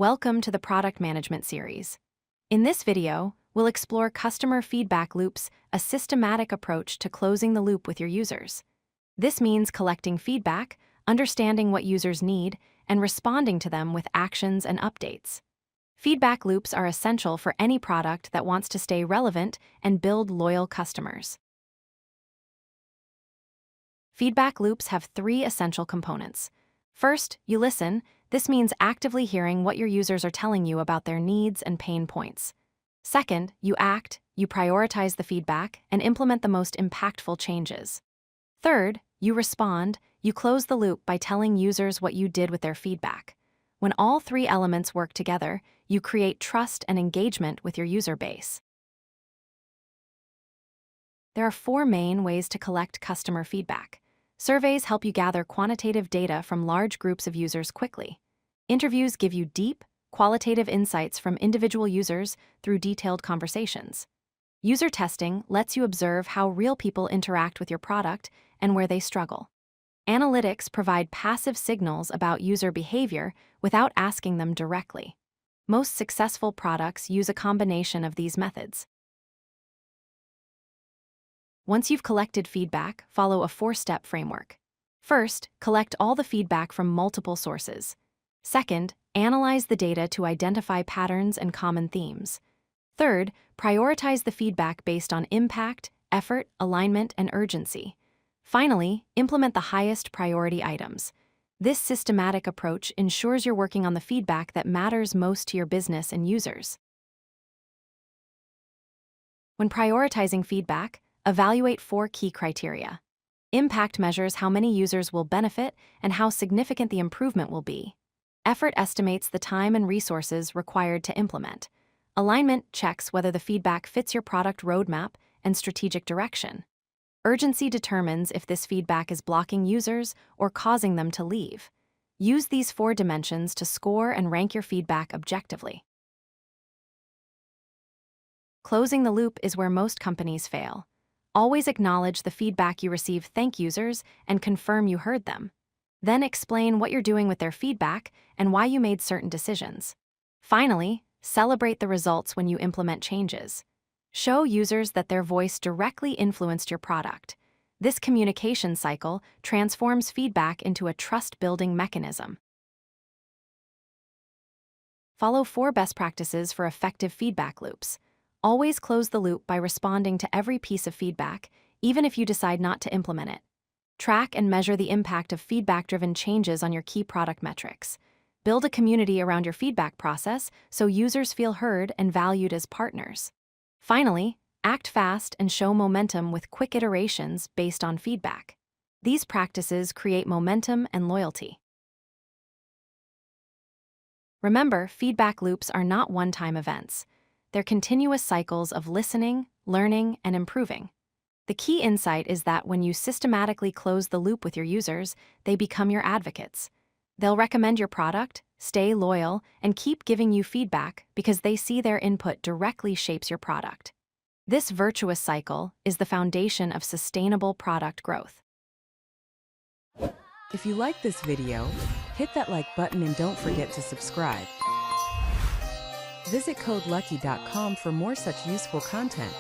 Welcome to the Product Management series. In this video, we'll explore customer feedback loops, a systematic approach to closing the loop with your users. This means collecting feedback, understanding what users need, and responding to them with actions and updates. Feedback loops are essential for any product that wants to stay relevant and build loyal customers. Feedback loops have three essential components. First, you listen. This means actively hearing what your users are telling you about their needs and pain points. Second, you act, you prioritize the feedback, and implement the most impactful changes. Third, you respond, you close the loop by telling users what you did with their feedback. When all three elements work together, you create trust and engagement with your user base. There are four main ways to collect customer feedback. Surveys help you gather quantitative data from large groups of users quickly. Interviews give you deep, qualitative insights from individual users through detailed conversations. User testing lets you observe how real people interact with your product and where they struggle. Analytics provide passive signals about user behavior without asking them directly. Most successful products use a combination of these methods. Once you've collected feedback, follow a four-step framework. First, collect all the feedback from multiple sources. Second, analyze the data to identify patterns and common themes. Third, prioritize the feedback based on impact, effort, alignment, and urgency. Finally, implement the highest priority items. This systematic approach ensures you're working on the feedback that matters most to your business and users. When prioritizing feedback, evaluate four key criteria. Impact measures how many users will benefit and how significant the improvement will be. Effort estimates the time and resources required to implement. Alignment checks whether the feedback fits your product roadmap and strategic direction. Urgency determines if this feedback is blocking users or causing them to leave. Use these four dimensions to score and rank your feedback objectively. Closing the loop is where most companies fail. Always acknowledge the feedback you receive, thank users, and confirm you heard them. Then explain what you're doing with their feedback and why you made certain decisions. Finally, celebrate the results when you implement changes. Show users that their voice directly influenced your product. This communication cycle transforms feedback into a trust-building mechanism. Follow four best practices for effective feedback loops. Always close the loop by responding to every piece of feedback, even if you decide not to implement it. Track and measure the impact of feedback-driven changes on your key product metrics. Build a community around your feedback process so users feel heard and valued as partners. Finally, act fast and show momentum with quick iterations based on feedback. These practices create momentum and loyalty. Remember, feedback loops are not one-time events. They're continuous cycles of listening, learning, and improving. The key insight is that when you systematically close the loop with your users, they become your advocates. They'll recommend your product, stay loyal, and keep giving you feedback because they see their input directly shapes your product. This virtuous cycle is the foundation of sustainable product growth. If you like this video, hit that like button and don't forget to subscribe. Visit codelucky.com for more such useful content.